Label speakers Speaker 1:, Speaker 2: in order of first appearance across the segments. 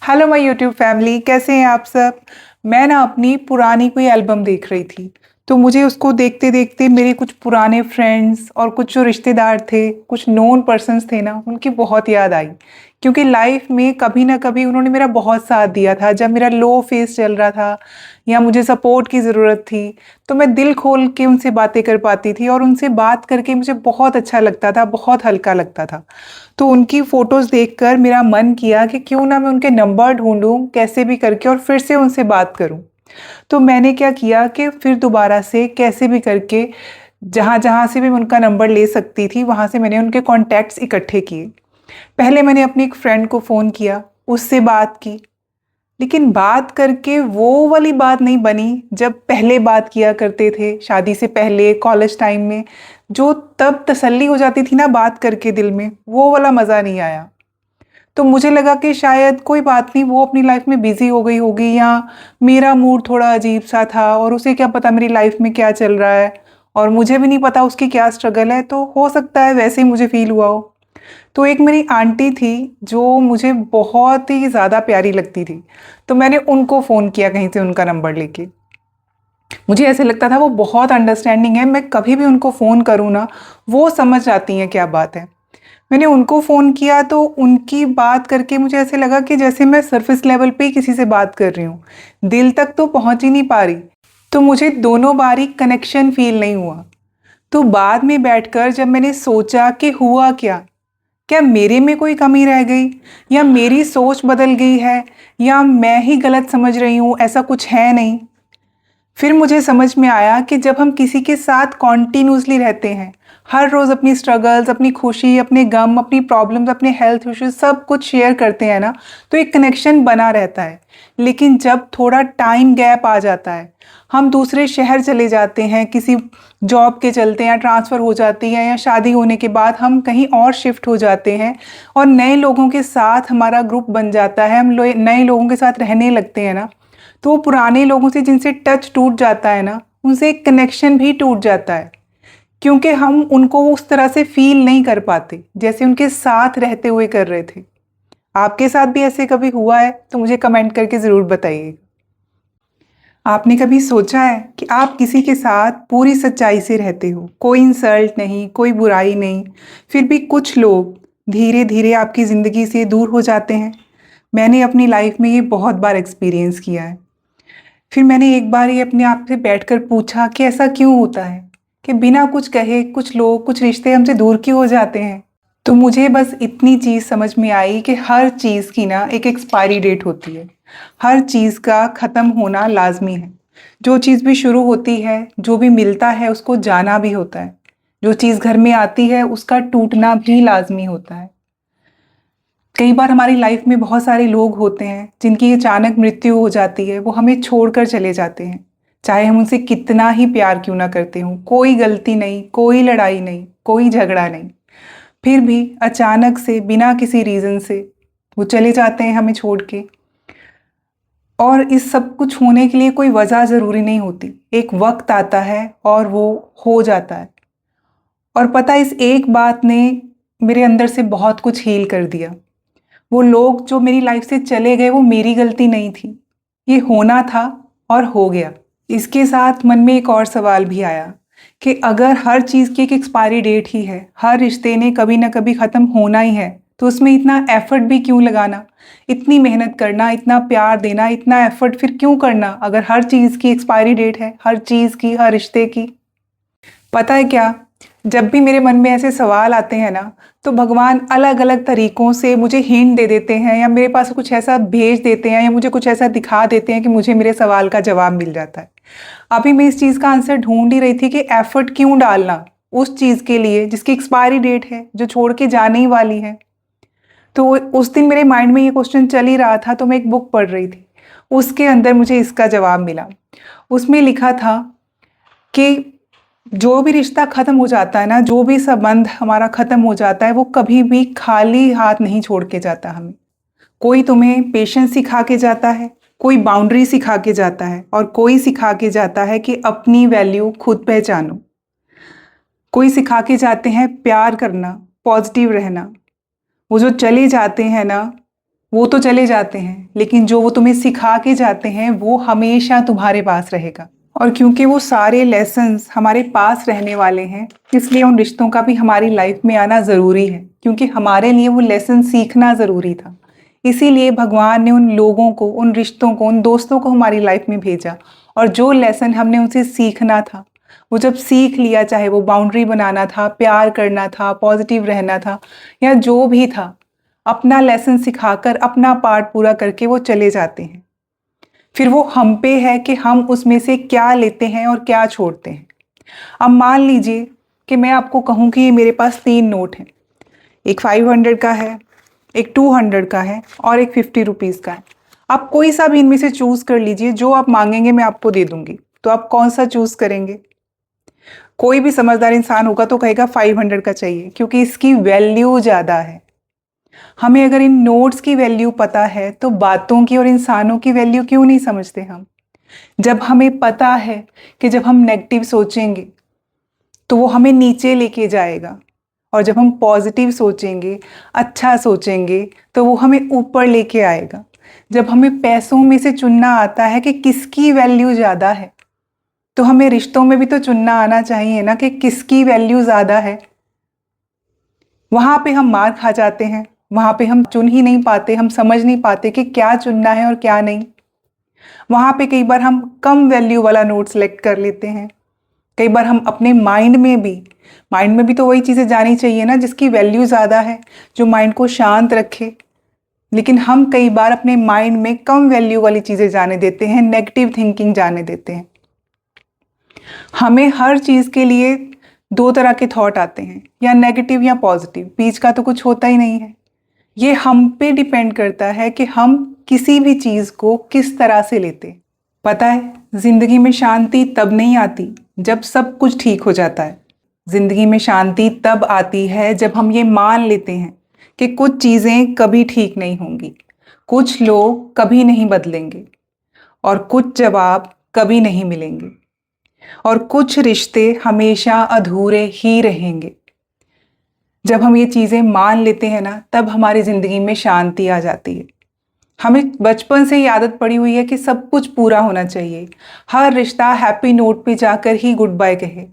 Speaker 1: Hello my YouTube family, कैसे हैं आप सब। मैं ना अपनी पुरानी कोई एल्बम देख रही थी। तो मुझे उसको देखते देखते मेरे कुछ पुराने फ्रेंड्स और कुछ जो रिश्तेदार थे, कुछ नोन पर्सन्स थे ना, उनकी बहुत याद आई। क्योंकि लाइफ में कभी ना कभी उन्होंने मेरा बहुत साथ दिया था जब मेरा लो फेस चल रहा था या मुझे सपोर्ट की ज़रूरत थी। तो मैं दिल खोल के उनसे बातें कर पाती थी और उनसे बात करके मुझे बहुत अच्छा लगता था, बहुत हल्का लगता था। तो उनकी फोटोज देखकर मेरा मन किया कि क्यों ना मैं उनके नंबर ढूंढूं कैसे भी करके और फिर से उनसे बात करूं। तो मैंने क्या किया कि फिर दोबारा से कैसे भी करके जहां जहां से भी मैं उनका नंबर ले सकती थी वहां से मैंने उनके कॉन्टैक्ट्स इकट्ठे किए। पहले मैंने अपनी एक फ्रेंड को फ़ोन किया, उससे बात की। लेकिन बात करके वो वाली बात नहीं बनी जब पहले बात किया करते थे शादी से पहले कॉलेज टाइम में। जो तब तसल्ली हो जाती थी ना बात करके दिल में, वो वाला मज़ा नहीं आया। तो मुझे लगा कि शायद कोई बात नहीं, वो अपनी लाइफ में बिजी हो गई होगी या मेरा मूड थोड़ा अजीब सा था और उसे क्या पता मेरी लाइफ में क्या चल रहा है और मुझे भी नहीं पता उसकी क्या स्ट्रगल है, तो हो सकता है वैसे ही मुझे फील हुआ हो। तो एक मेरी आंटी थी जो मुझे बहुत ही ज़्यादा प्यारी लगती थी। तो मैंने उनको फ़ोन किया कहीं से उनका नंबर लेके। मुझे ऐसे लगता था वो बहुत अंडरस्टैंडिंग है, मैं कभी भी उनको फ़ोन करूँ ना, वो समझ जाती हैं क्या बात है। मैंने उनको फ़ोन किया तो उनकी बात करके मुझे ऐसे लगा कि जैसे मैं सरफेस लेवल पे ही किसी से बात कर रही हूँ, दिल तक तो पहुँच ही नहीं पा रही। तो मुझे दोनों बारी कनेक्शन फ़ील नहीं हुआ। तो बाद में बैठकर जब मैंने सोचा कि हुआ क्या, क्या मेरे में कोई कमी रह गई या मेरी सोच बदल गई है या मैं ही गलत समझ रही हूँ, ऐसा कुछ है नहीं। फिर मुझे समझ में आया कि जब हम किसी के साथ कॉन्टिन्यूसली रहते हैं, हर रोज़ अपनी स्ट्रगल्स, अपनी खुशी, अपने गम, अपनी प्रॉब्लम्स, अपने हेल्थ इश्यूज सब कुछ शेयर करते हैं ना, तो एक कनेक्शन बना रहता है। लेकिन जब थोड़ा टाइम गैप आ जाता है, हम दूसरे शहर चले जाते हैं किसी जॉब के चलते, या ट्रांसफ़र हो जाती है या शादी होने के बाद हम कहीं और शिफ्ट हो जाते हैं और नए लोगों के साथ हमारा ग्रुप बन जाता है, हम नए लोगों के साथ रहने लगते हैं ना, तो वो पुराने लोगों से जिनसे टच टूट जाता है ना, उनसे एक कनेक्शन भी टूट जाता है। क्योंकि हम उनको उस तरह से फील नहीं कर पाते जैसे उनके साथ रहते हुए कर रहे थे। आपके साथ भी ऐसे कभी हुआ है तो मुझे कमेंट करके ज़रूर बताइए। आपने कभी सोचा है कि आप किसी के साथ पूरी सच्चाई से रहते हो, कोई इंसल्ट नहीं, कोई बुराई नहीं, फिर भी कुछ लोग धीरे धीरे आपकी ज़िंदगी से दूर हो जाते हैं। मैंने अपनी लाइफ में ये बहुत बार एक्सपीरियंस किया है। फिर मैंने एक बार ये अपने आप से बैठकर पूछा कि ऐसा क्यों होता है कि बिना कुछ कहे कुछ लोग, कुछ रिश्ते हमसे दूर क्यों हो जाते हैं। तो मुझे बस इतनी चीज़ समझ में आई कि हर चीज़ की ना एक एक्सपायरी डेट होती है। हर चीज़ का ख़त्म होना लाजमी है। जो चीज़ भी शुरू होती है, जो भी मिलता है, उसको जाना भी होता है। जो चीज़ घर में आती है उसका टूटना भी लाजमी होता है। कई बार हमारी लाइफ में बहुत सारे लोग होते हैं जिनकी अचानक मृत्यु हो जाती है, वो हमें छोड़कर चले जाते हैं। चाहे हम उनसे कितना ही प्यार क्यों ना करते हों, कोई गलती नहीं, कोई लड़ाई नहीं, कोई झगड़ा नहीं, फिर भी अचानक से बिना किसी रीज़न से वो चले जाते हैं हमें छोड़ के। और इस सब कुछ होने के लिए कोई वजह ज़रूरी नहीं होती, एक वक्त आता है और वो हो जाता है। और पता है, इस एक बात ने मेरे अंदर से बहुत कुछ हील कर दिया। वो लोग जो मेरी लाइफ से चले गए वो मेरी गलती नहीं थी, ये होना था और हो गया। इसके साथ मन में एक और सवाल भी आया कि अगर हर चीज़ की एक एक्सपायरी डेट ही है, हर रिश्ते ने कभी ना कभी ख़त्म होना ही है, तो उसमें इतना एफर्ट भी क्यों लगाना, इतनी मेहनत करना, इतना प्यार देना, इतना एफर्ट फिर क्यों करना अगर हर चीज़ की एक्सपायरी डेट है, हर चीज़ की, हर रिश्ते की। पता है क्या, जब भी मेरे मन में ऐसे सवाल आते हैं ना, तो भगवान अलग अलग तरीकों से मुझे हिंट दे देते हैं या मेरे पास कुछ ऐसा भेज देते हैं या मुझे कुछ ऐसा दिखा देते हैं कि मुझे मेरे सवाल का जवाब मिल जाता है। अभी मैं इस चीज़ का आंसर ढूंढ ही रही थी कि एफर्ट क्यों डालना उस चीज़ के लिए जिसकी एक्सपायरी डेट है, जो छोड़ के जाने ही वाली है। तो उस दिन मेरे माइंड में ये क्वेश्चन चल ही रहा था, तो मैं एक बुक पढ़ रही थी, उसके अंदर मुझे इसका जवाब मिला। उसमें लिखा था कि जो भी रिश्ता ख़त्म हो जाता है ना, जो भी संबंध हमारा ख़त्म हो जाता है, वो कभी भी खाली हाथ नहीं छोड़ के जाता हमें। कोई तुम्हें पेशेंस सिखा के जाता है, कोई बाउंड्री सिखा के जाता है और कोई सिखा के जाता है कि अपनी वैल्यू खुद पहचानो। कोई सिखा के जाते हैं प्यार करना, पॉजिटिव रहना। वो जो चले जाते हैं ना, वो तो चले जाते हैं, लेकिन जो वो तुम्हें सिखा के जाते हैं वो हमेशा तुम्हारे पास रहेगा। और क्योंकि वो सारे लेसन्स हमारे पास रहने वाले हैं, इसलिए उन रिश्तों का भी हमारी लाइफ में आना ज़रूरी है, क्योंकि हमारे लिए वो लेसन सीखना ज़रूरी था। इसीलिए भगवान ने उन लोगों को, उन रिश्तों को, उन दोस्तों को हमारी लाइफ में भेजा। और जो लेसन हमने उनसे सीखना था, वो जब सीख लिया, चाहे वो बाउंड्री बनाना था, प्यार करना था, पॉजिटिव रहना था, या जो भी था, अपना लेसन सिखाकर अपना पार्ट पूरा करके वो चले जाते हैं। फिर वो हम पे है कि हम उसमें से क्या लेते हैं और क्या छोड़ते हैं। अब मान लीजिए कि मैं आपको कहूँ कि ये मेरे पास 3 नोट हैं, एक 500 का है, एक 200 का है और एक 50 रुपीज़ का है। आप कोई सा भी इनमें से चूज़ कर लीजिए, जो आप मांगेंगे मैं आपको दे दूंगी। तो आप कौन सा चूज़ करेंगे? कोई भी समझदार इंसान होगा तो कहेगा 500 का चाहिए, क्योंकि इसकी वैल्यू ज़्यादा है। हमें अगर इन नोट्स की वैल्यू पता है तो बातों की और इंसानों की वैल्यू क्यों नहीं समझते हम? जब हमें पता है कि जब हम नेगेटिव सोचेंगे तो वो हमें नीचे लेके जाएगा, और जब हम पॉजिटिव सोचेंगे, अच्छा सोचेंगे, तो वो हमें ऊपर लेके आएगा। जब हमें पैसों में से चुनना आता है कि किसकी वैल्यू ज़्यादा है, तो हमें रिश्तों में भी तो चुनना आना चाहिए ना कि किसकी वैल्यू ज़्यादा है। वहाँ पे हम मार खा जाते हैं, वहाँ पे हम चुन ही नहीं पाते, हम समझ नहीं पाते कि क्या चुनना है और क्या नहीं। वहाँ पे कई बार हम कम वैल्यू वाला नोट सेलेक्ट कर लेते हैं। कई बार हम अपने माइंड में भी तो वही चीज़ें जानी चाहिए ना जिसकी वैल्यू ज़्यादा है, जो माइंड को शांत रखे। लेकिन हम कई बार अपने माइंड में कम वैल्यू वाली चीज़ें जाने देते हैं, नेगेटिव थिंकिंग जाने देते हैं। हमें हर चीज़ के लिए 2 तरह के थॉट आते हैं, या नेगेटिव या पॉजिटिव, बीच का तो कुछ होता ही नहीं है। ये हम पे डिपेंड करता है कि हम किसी भी चीज़ को किस तरह से लेते हैं। पता है, जिंदगी में शांति तब नहीं आती जब सब कुछ ठीक हो जाता है। जिंदगी में शांति तब आती है जब हम ये मान लेते हैं कि कुछ चीज़ें कभी ठीक नहीं होंगी, कुछ लोग कभी नहीं बदलेंगे, और कुछ जवाब कभी नहीं मिलेंगे, और कुछ रिश्ते हमेशा अधूरे ही रहेंगे। जब हम ये चीज़ें मान लेते हैं ना, तब हमारी ज़िंदगी में शांति आ जाती है। हमें बचपन से ही आदत पड़ी हुई है कि सब कुछ पूरा होना चाहिए, हर रिश्ता हैप्पी नोट पे जाकर ही गुड बाय कहे,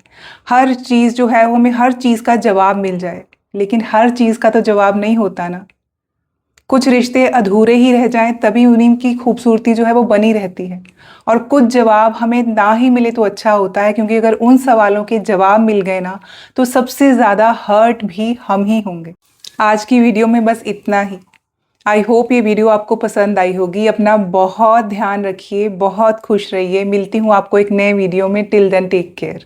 Speaker 1: हर चीज़ जो है वो हमें हर चीज़ का जवाब मिल जाए। लेकिन हर चीज़ का तो जवाब नहीं होता ना। कुछ रिश्ते अधूरे ही रह जाएं, तभी उन्हीं की खूबसूरती जो है वो बनी रहती है। और कुछ जवाब हमें ना ही मिले तो अच्छा होता है, क्योंकि अगर उन सवालों के जवाब मिल गए ना, तो सबसे ज़्यादा हर्ट भी हम ही होंगे। आज की वीडियो में बस इतना ही। आई होप ये वीडियो आपको पसंद आई होगी। अपना बहुत ध्यान रखिए, बहुत खुश रहिए। मिलती हूँ आपको एक नए वीडियो में। Till then take care.